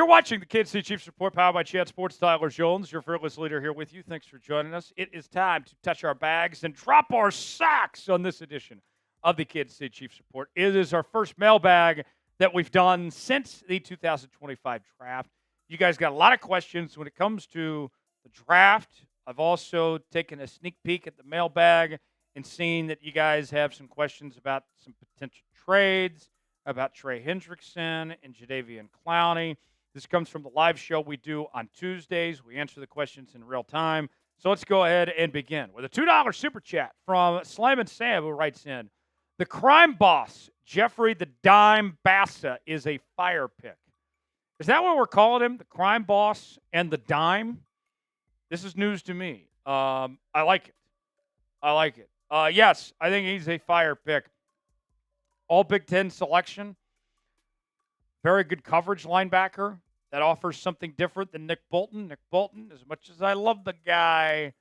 watching the Kansas City Chiefs Report, powered by Chad Sports. Tyler Jones, your fearless leader, here with you. Thanks for joining us. It is time to touch our bags and drop our socks on this edition of the Kansas City Chiefs Report. It is our first mailbag that we've done since the 2025 draft. You guys got a lot of questions when it comes to the draft. I've also taken a sneak peek at the mailbag and seen that you guys have some questions about some potential trades, about Trey Hendrickson and Jadeveon Clowney. This comes from the live show we do on Tuesdays. We answer the questions in real time. So let's go ahead and begin with a $2 super chat from Slam and Sam, who writes in, the crime boss, Jeffrey the Dime Bassa, is a fire pick. Is that what we're calling him? The crime boss and the dime? This is news to me. I like it. Yes, I think he's a fire pick. All Big Ten selection. Very good coverage linebacker that offers something different than Nick Bolton. Nick Bolton, as much as I love the guy,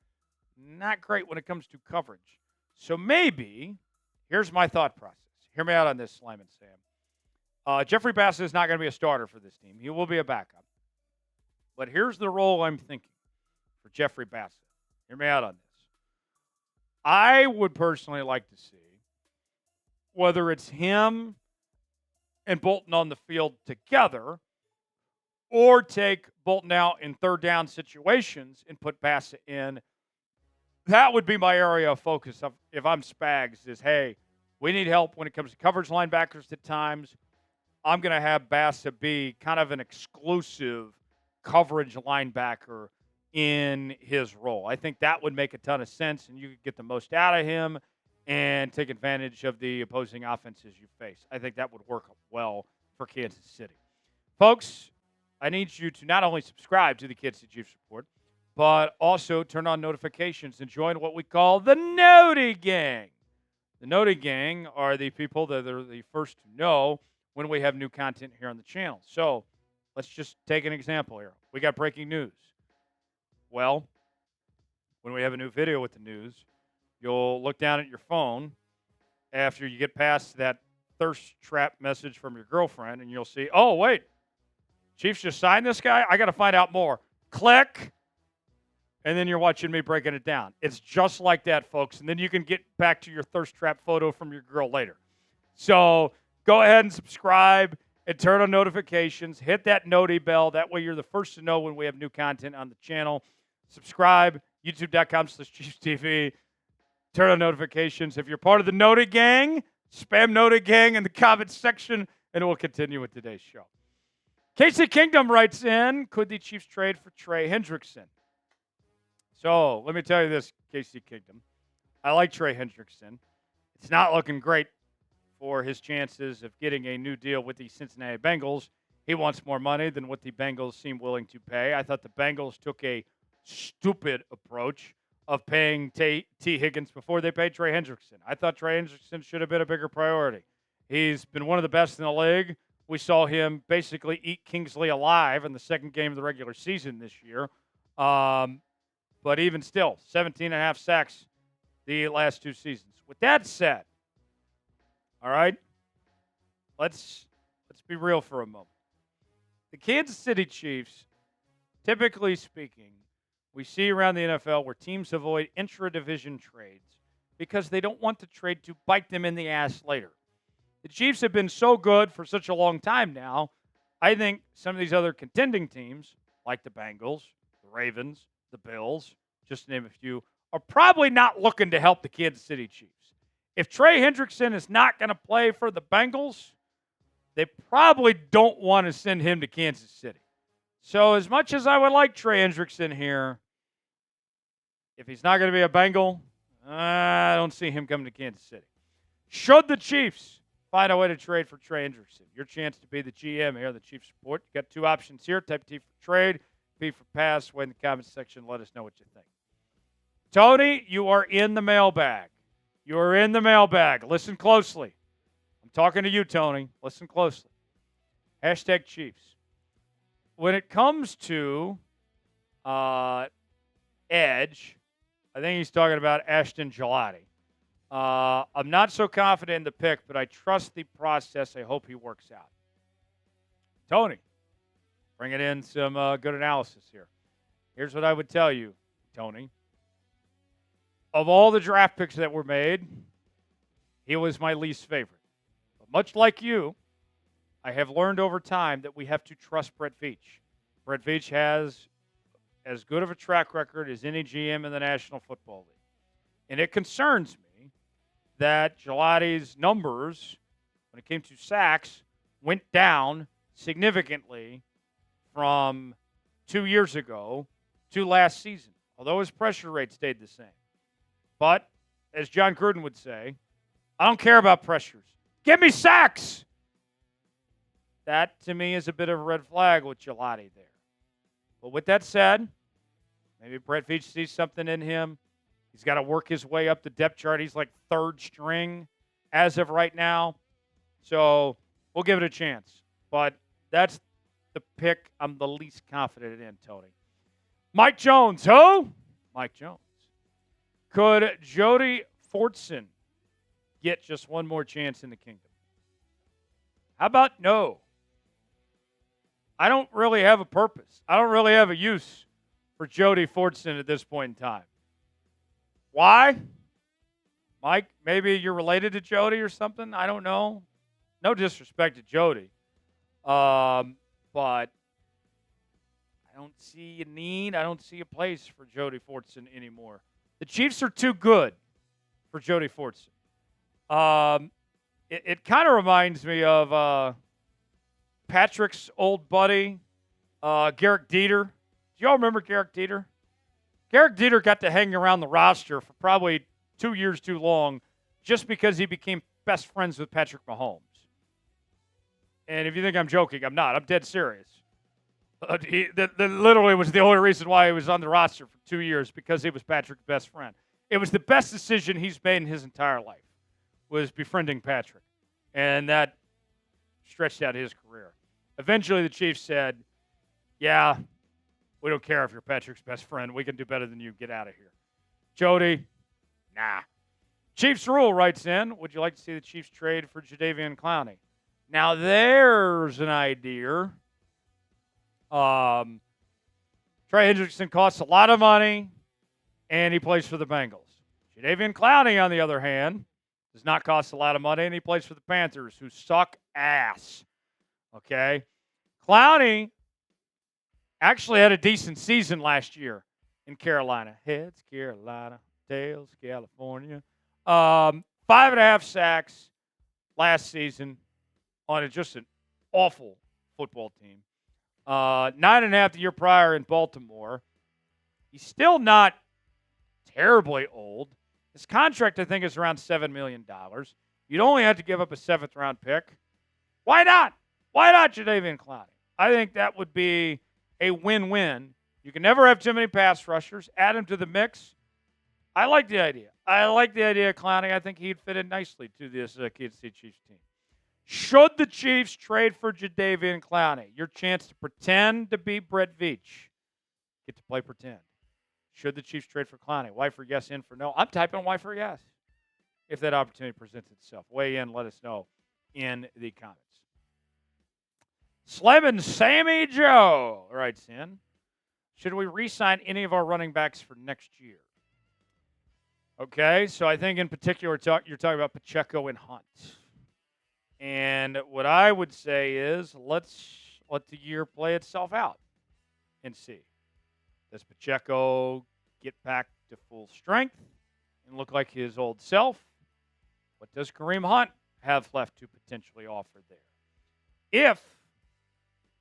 not great when it comes to coverage. So maybe, here's my thought process. Hear me out on this, Slam and Sam. Jeffrey Bassett is not going to be a starter for this team. He will be a backup. But here's the role I'm thinking for Jeffrey Bassett. Hear me out on this. I would personally like to see whether it's him and Bolton on the field together, or take Bolton out in third down situations and put Bassett in. That would be my area of focus if I'm Spags, is, hey, we need help when it comes to coverage linebackers at times. I'm going to have Bassett be kind of an exclusive coverage linebacker in his role. I think that would make a ton of sense, and you could get the most out of him and take advantage of the opposing offenses you face. I think that would work well for Kansas City. Folks, I need you to not only subscribe to the Kansas City Chiefs Report, but also turn on notifications and join what we call the Noti Gang. The Noti Gang are the people that are the first to know when we have new content here on the channel. So let's just take an example here. We got breaking news. Well, when we have a new video with the news, you'll look down at your phone after you get past that thirst trap message from your girlfriend, and you'll see, oh, wait, Chiefs just signed this guy? I got to find out more. Click. And then you're watching me breaking it down. It's just like that, folks. And then you can get back to your thirst trap photo from your girl later. So go ahead and subscribe and turn on notifications. Hit that noti bell. That way you're the first to know when we have new content on the channel. Subscribe, youtube.com/ChiefsTV. Turn on notifications. If you're part of the Noti Gang, spam Noti Gang in the comments section, and we'll continue with today's show. Casey Kingdom writes in, could the Chiefs trade for Trey Hendrickson? So let me tell you this, Casey Kingdom. I like Trey Hendrickson. It's not looking great for his chances of getting a new deal with the Cincinnati Bengals. He wants more money than what the Bengals seem willing to pay. I thought the Bengals took a stupid approach of paying T. Higgins before they paid Trey Hendrickson. I thought Trey Hendrickson should have been a bigger priority. He's been one of the best in the league. We saw him basically eat Kingsley alive in the second game of the regular season this year. But even still, 17.5 sacks the last two seasons. With that said, all right, let's be real for a moment. The Kansas City Chiefs, typically speaking, we see around the NFL where teams avoid intra-division trades because they don't want the trade to bite them in the ass later. The Chiefs have been so good for such a long time now, I think some of these other contending teams, like the Bengals, the Ravens, the Bills, just to name a few, are probably not looking to help the Kansas City Chiefs. If Trey Hendrickson is not going to play for the Bengals, they probably don't want to send him to Kansas City. So as much as I would like Trey Hendrickson here, if he's not going to be a Bengal, I don't see him coming to Kansas City. Should the Chiefs find a way to trade for Trey Hendrickson, your chance to be the GM here, the Chiefs Report. You got two options here. Type T for trade, P for pass. Wait in the comments section. Let us know what you think. Tony, you are in the mailbag. You are in the mailbag. Listen closely. I'm talking to you, Tony. Listen closely. Hashtag Chiefs. When it comes to edge, I think he's talking about Ashton Gelati. I'm not so confident in the pick, but I trust the process. I hope he works out. Tony, bringing in some good analysis here. Here's what I would tell you, Tony. Of all the draft picks that were made, he was my least favorite. But much like you, I have learned over time that we have to trust Brett Veach. Brett Veach has as good of a track record as any GM in the National Football League. And it concerns me that Gelati's numbers, when it came to sacks, went down significantly from 2 years ago to last season, although his pressure rate stayed the same. But, as John Gruden would say, I don't care about pressures. Give me sacks! That, to me, is a bit of a red flag with Gelati there. But with that said, maybe Brett Veach sees something in him. He's got to work his way up the depth chart. He's like third string as of right now. So we'll give it a chance. But that's the pick I'm the least confident in, Tony. Mike Jones. Who? Mike Jones. Could Jody Fortson get just one more chance in the kingdom? How about no? I don't really have a purpose. I don't really have a use for Jody Fortson at this point in time. Why? Mike, maybe you're related to Jody or something. I don't know. No disrespect to Jody. But I don't see a need. I don't see a place for Jody Fortson anymore. The Chiefs are too good for Jody Fortson. It kind of reminds me of Patrick's old buddy, Garrick Dieter. Do y'all remember Garrick Dieter? Garrick Dieter got to hang around the roster for probably 2 years too long just because he became best friends with Patrick Mahomes. And if you think I'm joking, I'm not. I'm dead serious. That literally was the only reason why he was on the roster for 2 years, because he was Patrick's best friend. It was the best decision he's made in his entire life, was befriending Patrick. And that stretched out his career. Eventually, the Chiefs said, yeah, we don't care if you're Patrick's best friend. We can do better than you. Get out of here. Jody, nah. Chiefs Rule writes in, would you like to see the Chiefs trade for Jadeveon Clowney? Now, there's an idea. Trey Hendrickson costs a lot of money, and he plays for the Bengals. Jadeveon Clowney, on the other hand, does not cost a lot of money, and he plays for the Panthers, who suck ass. Okay? Clowney actually had a decent season last year in Carolina. Heads, Carolina. Tails, California. 5.5 sacks last season on just an awful football team. 9.5 the year prior in Baltimore. He's still not terribly old. His contract, I think, is around $7 million. You'd only have to give up a 7th-round pick. Why not? Why not Jadeveon Clowney? I think that would be a win-win. You can never have too many pass rushers. Add him to the mix. I like the idea. I like the idea of Clowney. I think he'd fit in nicely to this Kansas City Chiefs team. Should the Chiefs trade for Jadeveon Clowney, your chance to pretend to be Brett Veach, get to play pretend. Should the Chiefs trade for Clowney? Y for yes, in for no. I'm typing Y for yes if that opportunity presents itself. Weigh in, let us know in the comments. Slemon Sammy Joe writes in, should we re-sign any of our running backs for next year? Okay, so I think in particular you're talking about Pacheco and Hunt. And what I would say is let's let the year play itself out and see. Does Pacheco get back to full strength and look like his old self? What does Kareem Hunt have left to potentially offer there? If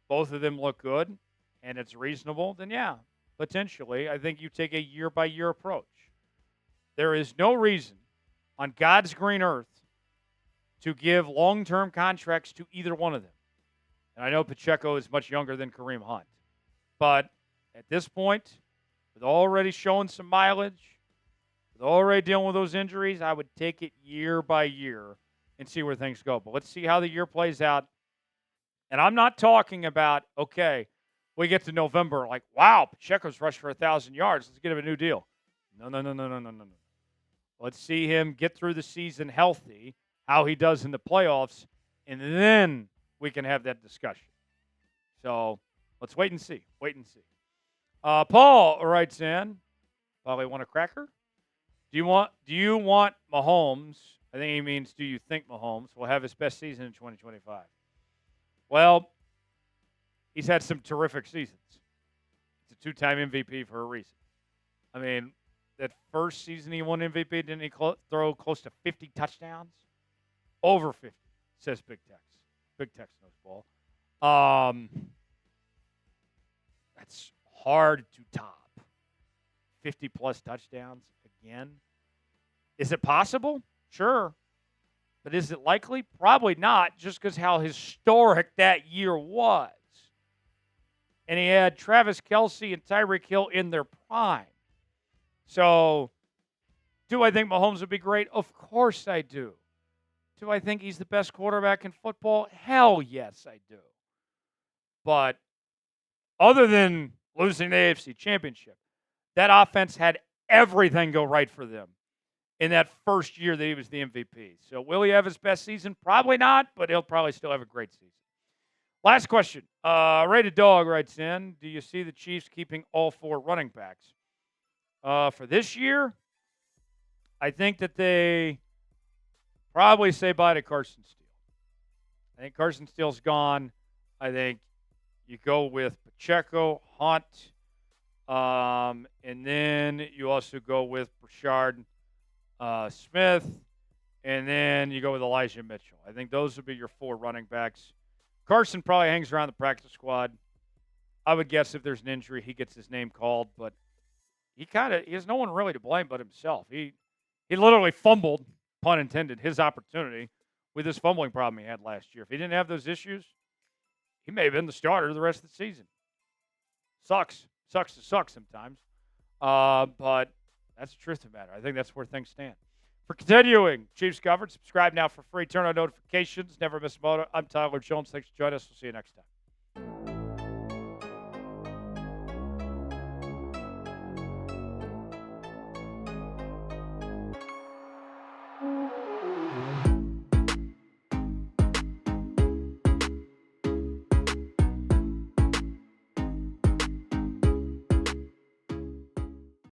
both of them look good and it's reasonable, then yeah, potentially. I think you take a year-by-year approach. There is no reason on God's green earth to give long-term contracts to either one of them. And I know Pacheco is much younger than Kareem Hunt. But at this point, with already showing some mileage, with already dealing with those injuries, I would take it year by year and see where things go. But let's see how the year plays out. And I'm not talking about, okay, we get to November, like, wow, Pacheco's rushed for 1,000 yards. Let's get him a new deal. No. Let's see him get through the season healthy, how he does in the playoffs, and then we can have that discussion. So Let's wait and see. Wait and see. Paul writes in, probably want a cracker. Do you want Mahomes? I think he means, do you think Mahomes will have his best season in 2025? Well, he's had some terrific seasons. He's a two-time MVP for a reason. I mean, that first season he won MVP, didn't he throw close to 50 touchdowns? Over 50, says Big Tex. Big Tex knows ball. That's hard to top. 50-plus touchdowns again. Is it possible? Sure. But is it likely? Probably not, just because how historic that year was. And he had Travis Kelce and Tyreek Hill in their prime. So, do I think Mahomes would be great? Of course I do. Do I think he's the best quarterback in football? Hell yes, I do. But other than losing the AFC Championship, that offense had everything go right for them in that first year that he was the MVP. So will he have his best season? Probably not, but he'll probably still have a great season. Last question. Rated Dog writes in, do you see the Chiefs keeping all four running backs? For this year, I think that they probably say bye to Carson Steele. I think Carson Steele's gone. I think you go with Pacheco, Hunt, and then you also go with Brashard Smith, and then you go with Elijah Mitchell. I think those would be your four running backs. Carson probably hangs around the practice squad. I would guess if there's an injury, he gets his name called, but he has no one really to blame but himself. He literally fumbled, pun intended, his opportunity with his fumbling problem he had last year. If he didn't have those issues, he may have been the starter the rest of the season. Sucks to suck sometimes. But that's the truth of the matter. I think that's where things stand. For continuing Chiefs coverage, subscribe now for free. Turn on notifications. Never miss a moment. I'm Tyler Jones. Thanks for joining us. We'll see you next time.